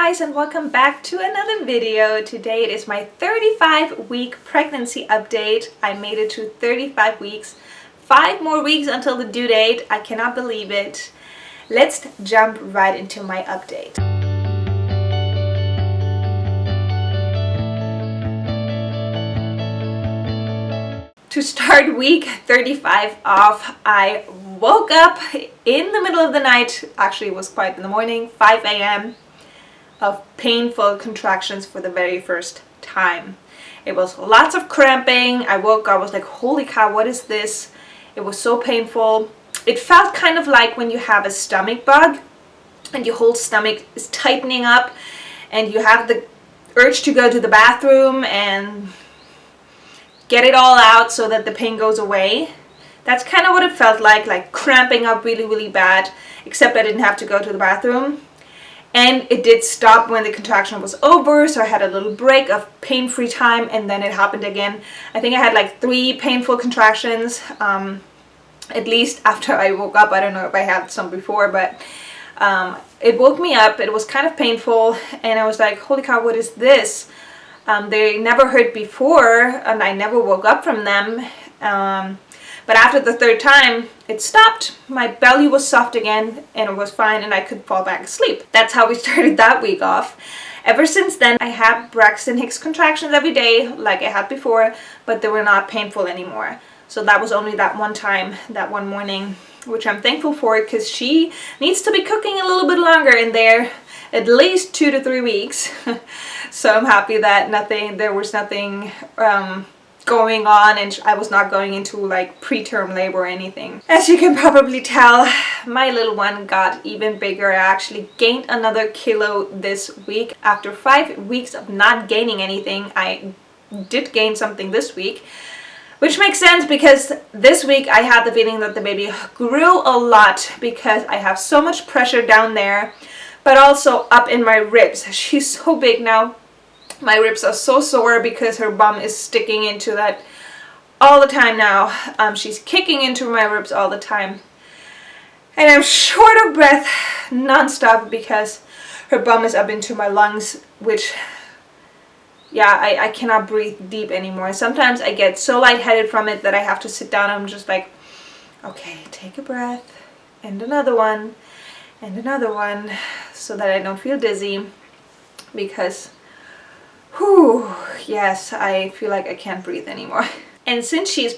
guys, and welcome back to another video. Today it is my 35-week pregnancy update. I made it to 35 weeks. 5 more weeks until the due date. I cannot believe it. Let's jump right into my update. To start week 35 off, I woke up in the middle of the night. Actually, it was quite in the morning, 5 a.m. of painful contractions for the very first time. It was lots of cramping. I woke up, I was like, holy cow, what is this? It was so painful. It felt kind of like when you have a stomach bug and your whole stomach is tightening up and you have the urge to go to the bathroom and get it all out so that the pain goes away. That's kind of what it felt like cramping up really bad, except I didn't have to go to the bathroom. And it did stop when the contraction was over, so I had a little break of pain-free time, and then it happened again. I think I had like 3 painful contractions, at least after I woke up. I don't know if I had some before, but it woke me up. It was kind of painful, and I was like, holy cow, what is this? They never hurt before, and I never woke up from them. But after the 3rd time, it stopped. My belly was soft again, and it was fine, and I could fall back asleep. That's how we started that week off. Ever since then, I have Braxton Hicks contractions every day, like I had before, but they were not painful anymore. So that was only that one time, that one morning, which I'm thankful for, because she needs to be cooking a little bit longer in there, at least 2 to 3 weeks. So I'm happy that there was nothing going on, and I was not going into like preterm labor or anything. As you can probably tell, my little one got even bigger. I actually gained another kilo this week. After 5 weeks of not gaining anything, I did gain something this week, which makes sense because this week I had the feeling that the baby grew a lot because I have so much pressure down there, but also up in my ribs. She's so big now. My ribs are so sore because her bum is sticking into that all the time now. She's kicking into my ribs all the time. And I'm short of breath non-stop because her bum is up into my lungs, which, yeah, I cannot breathe deep anymore. Sometimes I get so lightheaded from it that I have to sit down. I'm just like, okay, take a breath, and another one, so that I don't feel dizzy, because whew, yes, I feel like I can't breathe anymore. And since she's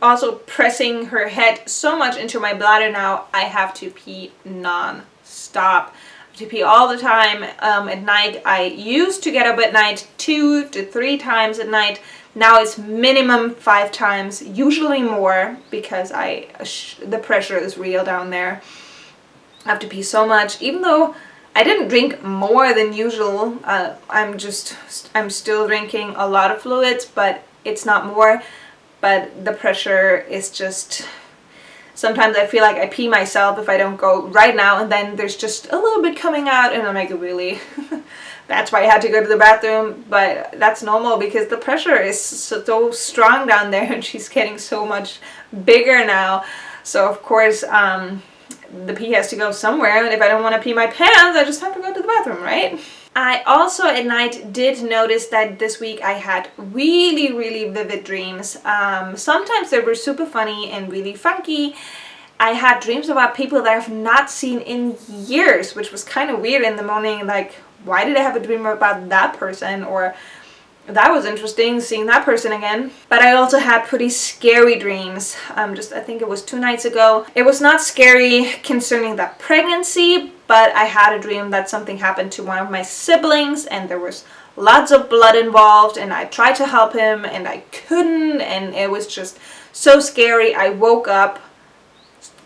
also pressing her head so much into my bladder now, I have to pee non-stop. I have to pee all the time. At night, I used to get up at night 2 to 3 times at night. Now it's minimum 5 times, usually more, because the pressure is real down there. I have to pee so much, even though I didn't drink more than usual. I'm still drinking a lot of fluids, but it's not more. But the pressure is just, sometimes I feel like I pee myself if I don't go right now, and then there's just a little bit coming out, and I'm like, really? That's why I had to go to the bathroom, but that's normal because the pressure is so strong down there, and she's getting so much bigger now. So of course, the pee has to go somewhere, and if I don't want to pee my pants, I just have to go to the bathroom, right? I also at night did notice that this week I had really vivid dreams. Sometimes they were super funny and really funky. I had dreams about people that I've not seen in years, which was kind of weird in the morning, like, why did I have a dream about that person? Or that was interesting, seeing that person again. But I also had pretty scary dreams. I think it was 2 nights ago. It was not scary concerning that pregnancy, but I had a dream that something happened to one of my siblings, and there was lots of blood involved, and I tried to help him, and I couldn't, and it was just so scary. I woke up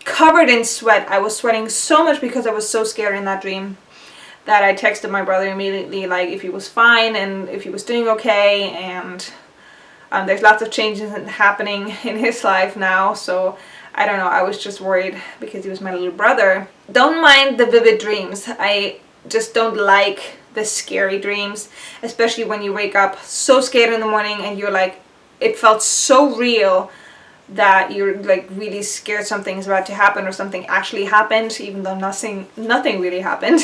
covered in sweat. I was sweating so much because I was so scared in that dream, that I texted my brother immediately, like, if he was fine and if he was doing okay. And there's lots of changes happening in his life now, so I don't know, I was just worried because he was my little brother. Don't mind the vivid dreams. I just don't like the scary dreams, especially when you wake up so scared in the morning and you're like, it felt so real that you're like really scared something's about to happen or something actually happened, even though nothing really happened.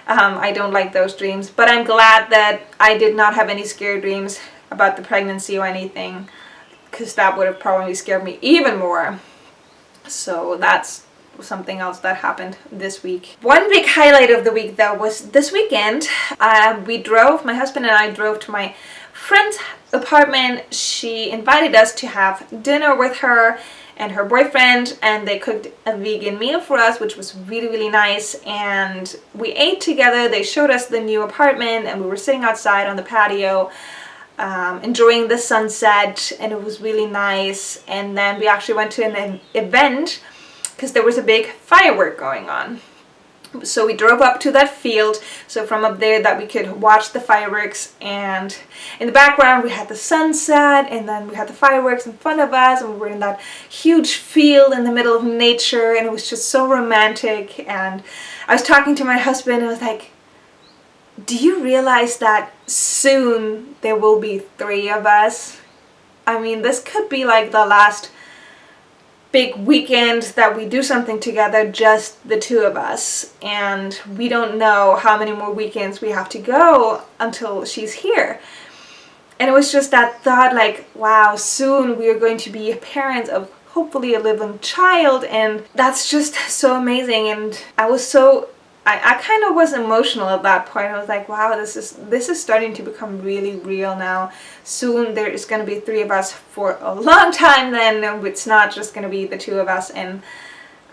I don't like those dreams, but I'm glad that I did not have any scary dreams about the pregnancy or anything, because that would have probably scared me even more. So that's something else that happened this week. One big highlight of the week though was this weekend. My husband and I drove to my friend's apartment. She invited us to have dinner with her and her boyfriend, and they cooked a vegan meal for us, which was really, really nice. And we ate together. They showed us the new apartment, and we were sitting outside on the patio enjoying the sunset, and it was really nice. And then we actually went to an event because there was a big firework going on. So we drove up to that field, so from up there that we could watch the fireworks, and in the background we had the sunset, and then we had the fireworks in front of us, and we were in that huge field in the middle of nature, and it was just so romantic. And I was talking to my husband, and I was like, do you realize that soon there will be 3 of us? I mean, this could be like the last big weekend that we do something together, just the 2 of us, and we don't know how many more weekends we have to go until she's here. And it was just that thought, like, wow, soon we are going to be parents of hopefully a living child, and that's just so amazing. And I kind of was emotional at that point. I was like, wow, this is starting to become really real now. Soon there is going to be 3 of us for a long time then. It's not just going to be the 2 of us. And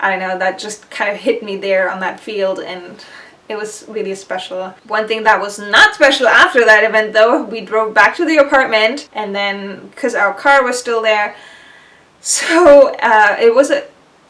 I don't know, that just kind of hit me there on that field, and it was really special. One thing that was not special after that event though, we drove back to the apartment, and then because our car was still there, so it was a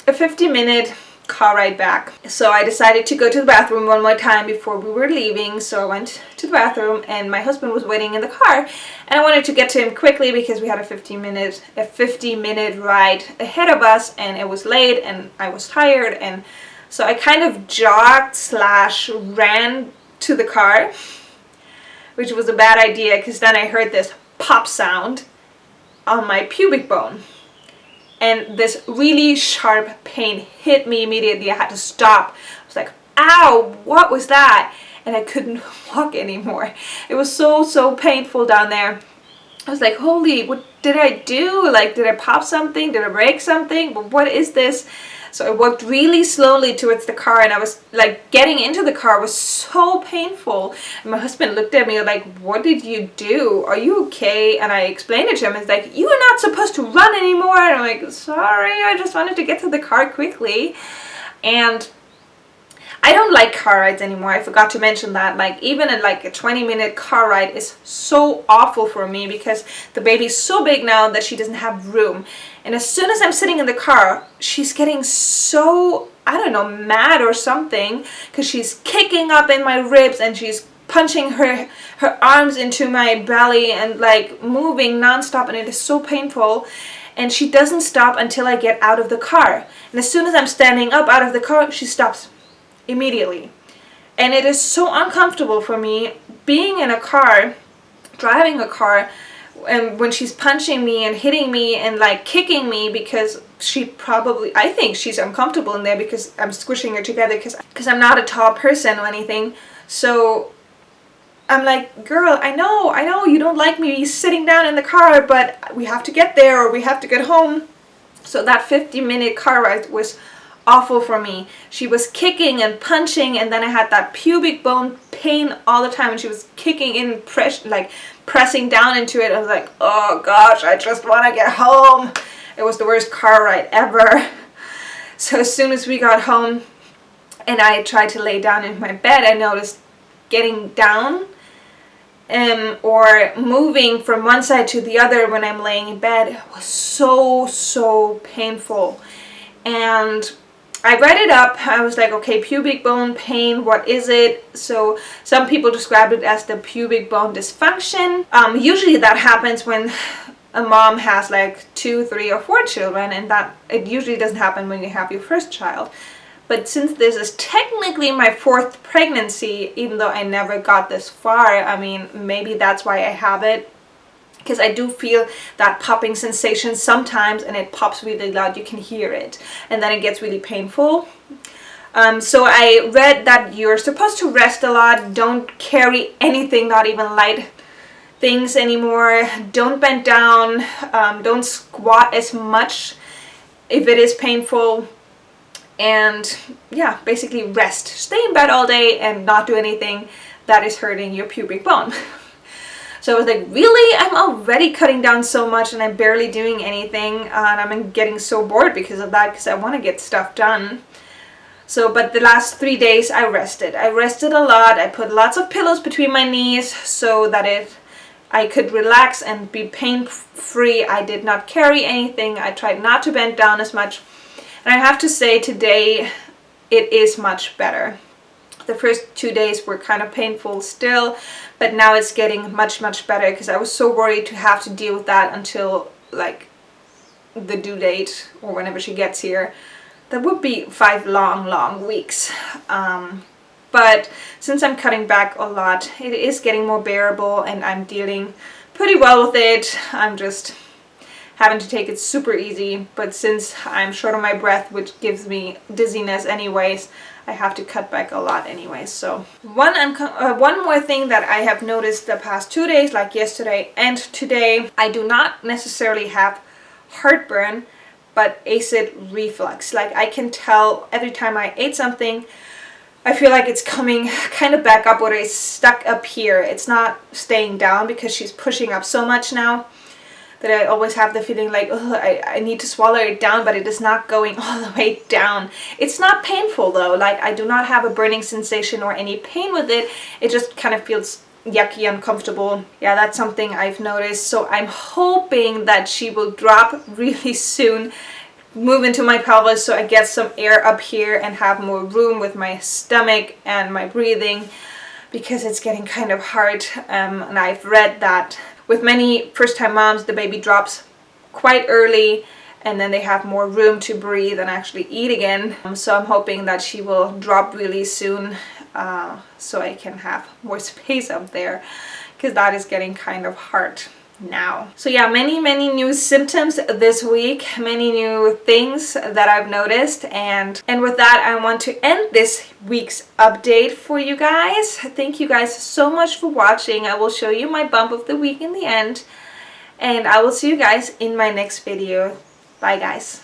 50-minute car ride back. So I decided to go to the bathroom one more time before we were leaving. So I went to the bathroom, and my husband was waiting in the car, and I wanted to get to him quickly because we had a 50-minute ride ahead of us, and it was late and I was tired. And so I kind of jogged / ran to the car, which was a bad idea because then I heard this pop sound on my pubic bone. And this really sharp pain hit me immediately. I had to stop. I was like, ow, what was that? And I couldn't walk anymore. It was so painful down there. I was like, holy, what did I do? Like, did I pop something? Did I break something? What is this? So I walked really slowly towards the car, and I was like, getting into the car was so painful. And my husband looked at me like, what did you do? Are you okay? And I explained it to him. It's like, you are not supposed to run anymore. And I'm like, sorry, I just wanted to get to the car quickly. And I don't like car rides anymore. I forgot to mention that. Like, even a 20-minute car ride is so awful for me because the baby's so big now that she doesn't have room. And as soon as I'm sitting in the car, she's getting so, I don't know, mad or something, because she's kicking up in my ribs and she's punching her arms into my belly and like moving nonstop, and it is so painful. And she doesn't stop until I get out of the car. And as soon as I'm standing up out of the car, she stops immediately. And it is so uncomfortable for me being in a car, driving a car, and when she's punching me and hitting me and like kicking me, because I think she's uncomfortable in there because I'm squishing her together because I'm not a tall person or anything. So I'm like, girl, I know you don't like me sitting down in the car, but we have to get there or we have to get home. So that 50-minute car ride was awful for me. She was kicking and punching, and then I had that pubic bone pain all the time, and she was kicking in, pressing down into it. I was like, oh gosh, I just want to get home. It was the worst car ride ever. So as soon as we got home and I tried to lay down in my bed, I noticed getting down or moving from one side to the other when I'm laying in bed was so painful. And I read it up. I was like, okay, pubic bone pain, what is it? So some people described it as the pubic bone dysfunction. Usually that happens when a mom has like 2, 3, or 4 children, and that it usually doesn't happen when you have your first child. But since this is technically my 4th pregnancy, even though I never got this far, I mean, maybe that's why I have it. Because I do feel that popping sensation sometimes, and it pops really loud, you can hear it, and then it gets really painful. So I read that you're supposed to rest a lot, don't carry anything, not even light things anymore, don't bend down, don't squat as much if it is painful, and yeah, basically rest. Stay in bed all day and not do anything that is hurting your pubic bone. So I was like, really? I'm already cutting down so much and I'm barely doing anything, and I'm getting so bored because of that, because I want to get stuff done. So, but the last 3 days I rested. I rested a lot. I put lots of pillows between my knees so that I could relax and be pain-free. I did not carry anything. I tried not to bend down as much. And I have to say today it is much better. The first 2 days were kind of painful still, but now it's getting much, much better, because I was so worried to have to deal with that until like the due date or whenever she gets here. That would be 5 long weeks. But since I'm cutting back a lot, it is getting more bearable and I'm dealing pretty well with it. I'm just having to take it super easy. But since I'm short on my breath, which gives me dizziness anyways, I have to cut back a lot anyways. So one more thing that I have noticed the past 2 days, like yesterday and today, I do not necessarily have heartburn, but acid reflux. Like I can tell every time I ate something, I feel like it's coming kind of back up, or it's stuck up here. It's not staying down because she's pushing up so much now that I always have the feeling like, oh, I need to swallow it down, but it is not going all the way down. It's not painful though. Like I do not have a burning sensation or any pain with it. It just kind of feels yucky, uncomfortable. Yeah, that's something I've noticed. So I'm hoping that she will drop really soon, move into my pelvis so I get some air up here and have more room with my stomach and my breathing, because it's getting kind of hard. And I've read that with many first-time moms, the baby drops quite early and then they have more room to breathe and actually eat again. So I'm hoping that she will drop really soon, so I can have more space up there, because that is getting kind of hard now. So yeah, many new symptoms this week, many new things that I've noticed, and with that I want to end this week's update for you guys. Thank you guys so much for watching. I will show you my bump of the week in the end, and I will see you guys in my next video. Bye guys.